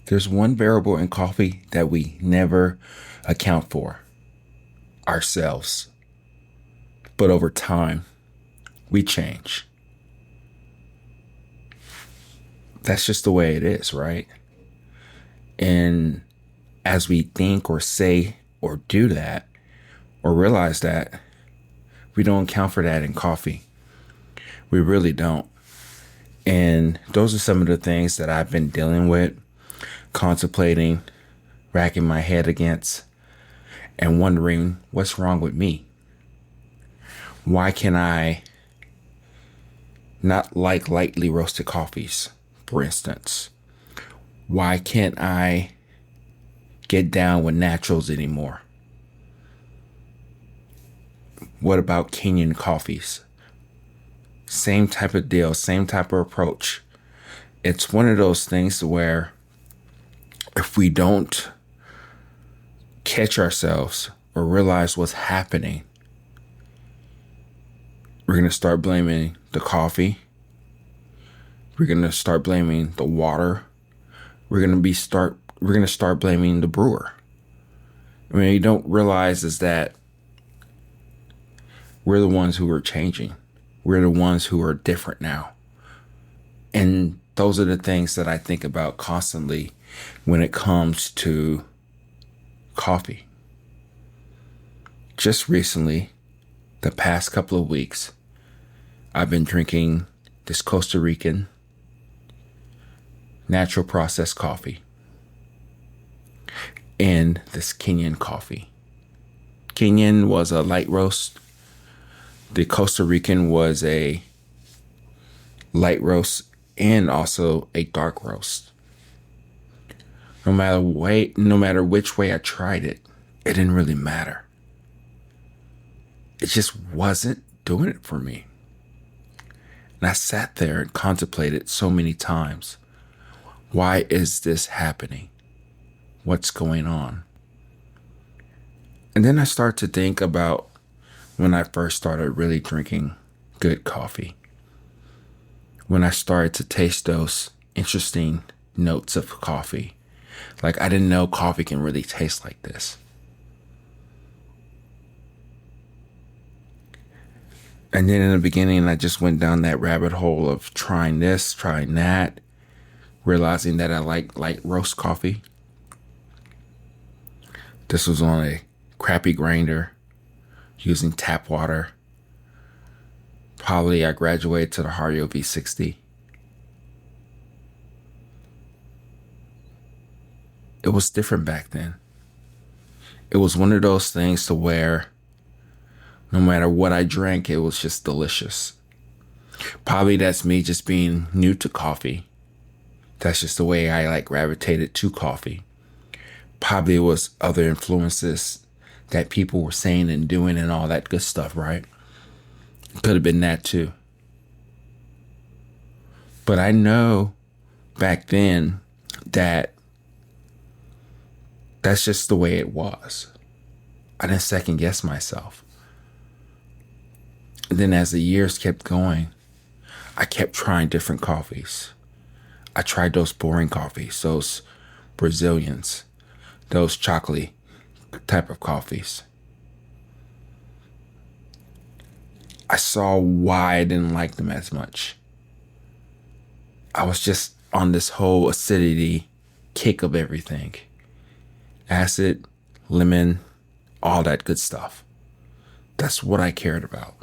There's one variable in coffee that we never account for: ourselves. But over time, we change. That's just the way it is, right? And as we think or say or do that or realize that, we don't account for that in coffee. We really don't. And those are some of the things that I've been dealing with, contemplating, racking my head against, and wondering what's wrong with me. Why can I not like lightly roasted coffees, for instance? Why can't I get down with naturals anymore? What about Kenyan coffees? Same type of deal, same type of approach. It's one of those things where if we don't catch ourselves or realize what's happening, we're going to start blaming the coffee. We're going to start blaming the water. We're going to start blaming the brewer. I mean, you don't realize is that we're the ones who are changing. We're the ones who are different now. And those are the things that I think about constantly when it comes to coffee. Just recently, the past couple of weeks, I've been drinking this Costa Rican natural processed coffee and this Kenyan coffee. Kenyan was a light roast. The Costa Rican was a light roast and also a dark roast. No matter which way I tried it, it didn't really matter. It just wasn't doing it for me. And I sat there and contemplated so many times, why is this happening? What's going on? And then I start to think about when I first started really drinking good coffee. When I started to taste those interesting notes of coffee. Like, I didn't know coffee can really taste like this. And then in the beginning, I just went down that rabbit hole of trying this, trying that, realizing that I like light roast coffee. This was on a crappy grinder using tap water. Probably I graduated to the Hario V60. It was different back then. It was one of those things to where no matter what I drank, it was just delicious. Probably that's me just being new to coffee. That's just the way I gravitated to coffee. Probably it was other influences that people were saying and doing and all that good stuff, right? Could have been that too. But I know back then that that's just the way it was. I didn't second guess myself. And then as the years kept going, I kept trying different coffees. I tried those boring coffees, those Brazilians, those chocolate type of coffees. I saw why I didn't like them as much. I was just on this whole acidity kick of everything. Acid, lemon, all that good stuff. That's what I cared about.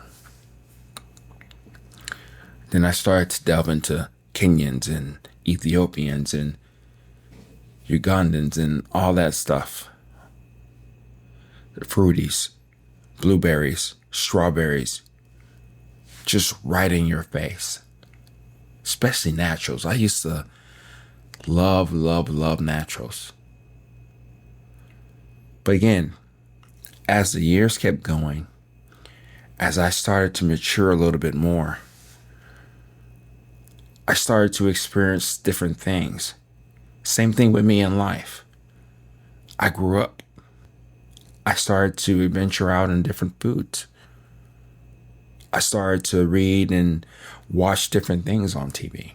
Then I started to delve into Kenyans and Ethiopians and Ugandans and all that stuff. The fruities, blueberries, strawberries, just right in your face. Especially naturals. I used to love naturals. But again, as the years kept going, as I started to mature a little bit more, I started to experience different things. Same thing with me in life. I grew up. I started to venture out in different foods. I started to read and watch different things on TV.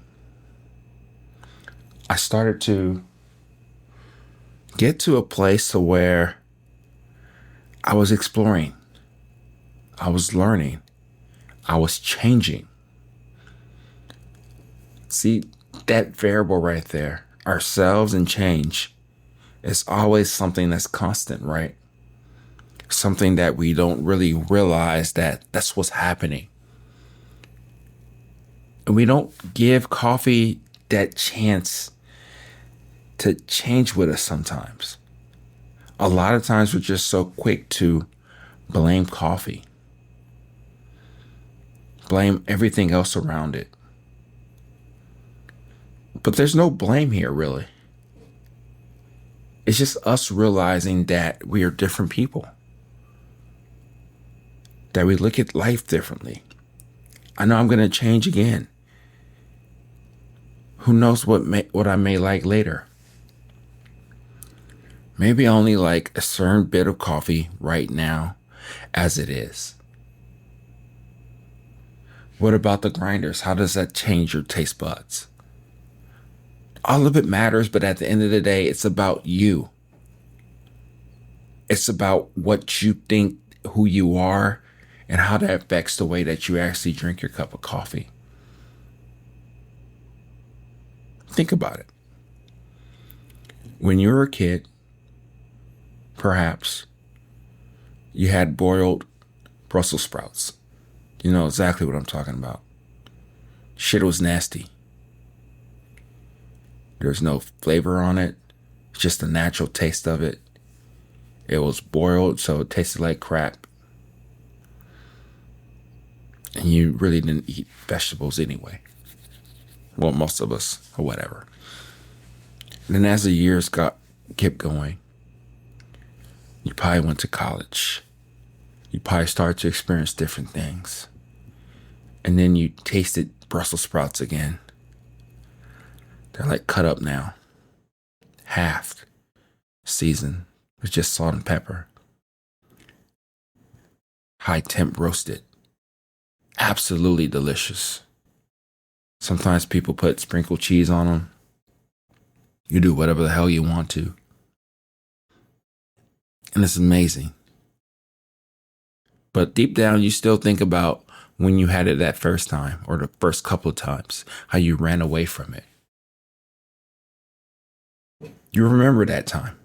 I started to get to a place to where I was exploring, I was learning, I was changing. See, that variable right there, ourselves and change, is always something that's constant, right? Something that we don't really realize that that's what's happening. And we don't give coffee that chance to change with us sometimes. A lot of times we're just so quick to blame coffee, blame everything else around it. But there's no blame here, really. It's just us realizing that we are different people, that we look at life differently. I know I'm going to change again. Who knows what I may like later? Maybe I only like a certain bit of coffee right now as it is. What about the grinders? How does that change your taste buds? All of it matters, but at the end of the day, it's about you. It's about what you think, who you are, and how that affects the way that you actually drink your cup of coffee. Think about it. When you were a kid, perhaps you had boiled Brussels sprouts. You know exactly what I'm talking about. Shit was nasty. There's no flavor on it. It's just the natural taste of it. It was boiled, so it tasted like crap. And you really didn't eat vegetables anyway. Well, most of us, or whatever. And then as the years kept going, you probably went to college. You probably started to experience different things. And then you tasted Brussels sprouts again. They're like cut up now, halved, seasoned with just salt and pepper. High temp roasted. Absolutely delicious. Sometimes people put sprinkled cheese on them. You do whatever the hell you want to. And it's amazing. But deep down, you still think about when you had it that first time or the first couple of times, how you ran away from it. You remember that time.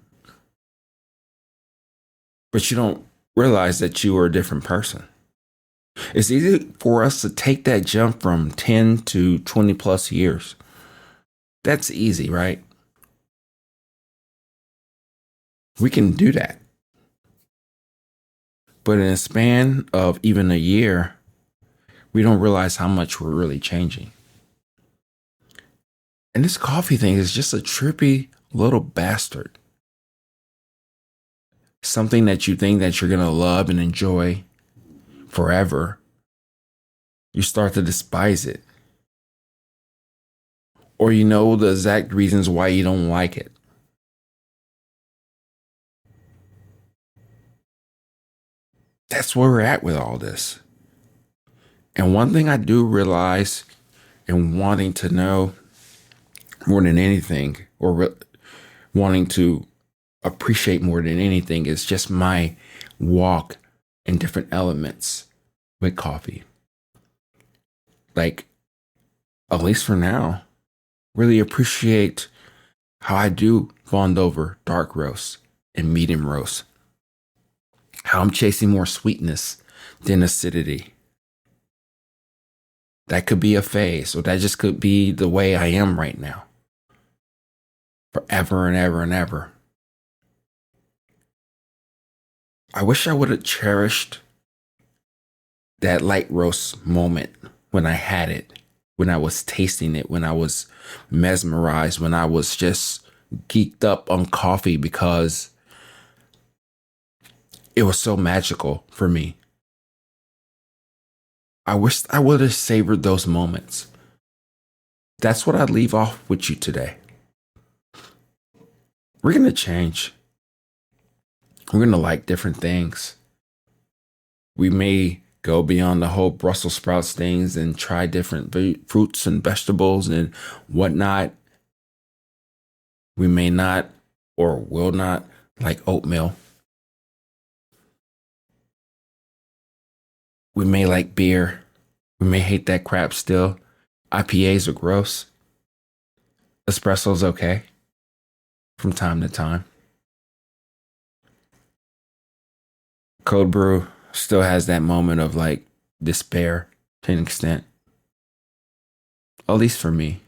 But you don't realize that you are a different person. It's easy for us to take that jump from 10 to 20 plus years. That's easy, right? We can do that. But in a span of even a year, we don't realize how much we're really changing. And this coffee thing is just a trippy little bastard. Something that you think that you're going to love and enjoy forever. You start to despise it. Or you know the exact reasons why you don't like it. That's where we're at with all this. And one thing I do realize and wanting to know more than anything, or wanting to appreciate more than anything, is just my walk in different elements with coffee. Like, at least for now, really appreciate how I do bond over dark roast and medium roast. How I'm chasing more sweetness than acidity. That could be a phase, or that just could be the way I am right now. Forever and ever and ever. I wish I would have cherished that light roast moment when I had it, when I was tasting it, when I was mesmerized, when I was just geeked up on coffee because it was so magical for me. I wish I would have savored those moments. That's what I'd leave off with you today. We're going to change. We're going to like different things. We may go beyond the whole Brussels sprouts things and try different fruits and vegetables and whatnot. We may not or will not like oatmeal. We may like beer. We may hate that crap still. IPAs are gross. Espresso's okay from time to time. Cold brew still has that moment of like despair to an extent. At least for me.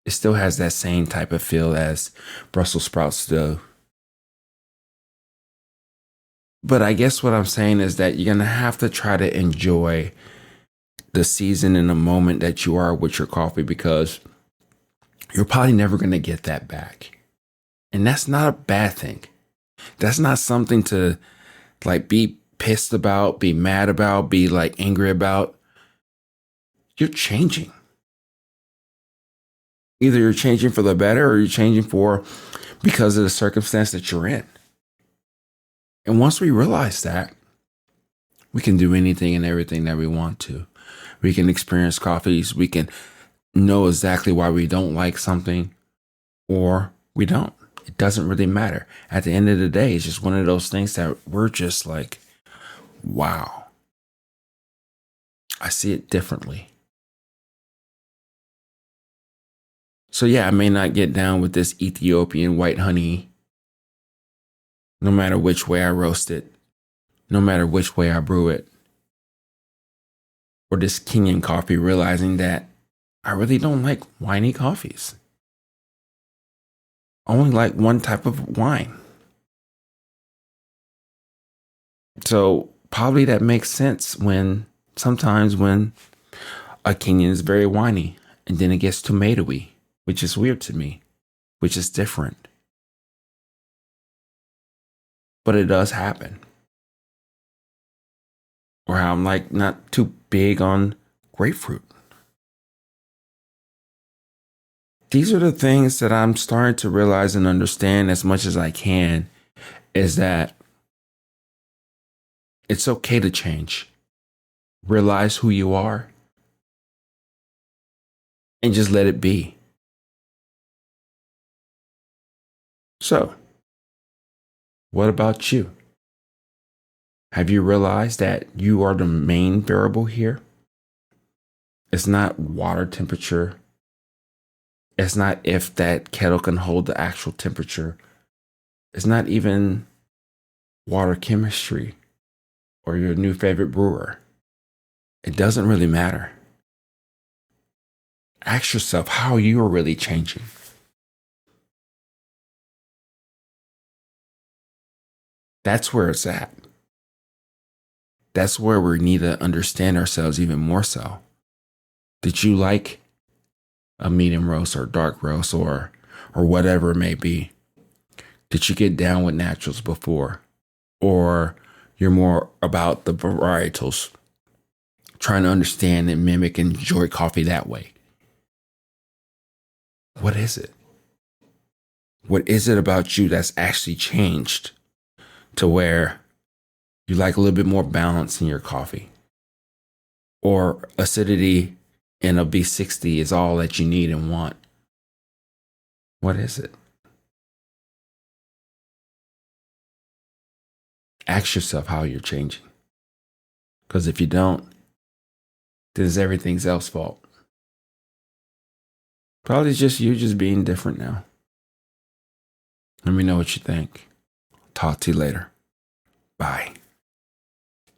It still has that same type of feel as Brussels sprouts do. But I guess what I'm saying is that you're going to have to try to enjoy the season and the moment that you are with your coffee, because you're probably never going to get that back. And that's not a bad thing. That's not something to like be pissed about, be mad about, be like angry about. You're changing. Either you're changing for the better or you're changing for because of the circumstance that you're in. And once we realize that, we can do anything and everything that we want to. We can experience coffees. We can know exactly why we don't like something or we don't. It doesn't really matter. At the end of the day, it's just one of those things that we're just like, wow, I see it differently. So yeah, I may not get down with this Ethiopian white honey, no matter which way I roast it, no matter which way I brew it, or this Kenyan coffee, realizing that I really don't like winey coffees. I only like one type of wine. So probably that makes sense when sometimes when a Kenyan is very winey and then it gets tomatoey, which is weird to me, which is different. But it does happen. Or how I'm like not too big on grapefruit. These are the things that I'm starting to realize and understand as much as I can, is that it's okay to change. Realize who you are and just let it be. So, what about you? Have you realized that you are the main variable here? It's not water temperature. It's not if that kettle can hold the actual temperature. It's not even water chemistry or your new favorite brewer. It doesn't really matter. Ask yourself how you are really changing. That's where it's at. That's where we need to understand ourselves even more so. Did you like a medium roast or dark roast or whatever it may be? Did you get down with naturals before? Or you're more about the varietals, trying to understand and mimic and enjoy coffee that way? What is it? What is it about you that's actually changed to where you like a little bit more balance in your coffee? Or acidity and a B60 is all that you need and want? What is it? Ask yourself how you're changing. Because if you don't, then it's everything else's fault. Probably just you just being different now. Let me know what you think. Talk to you later.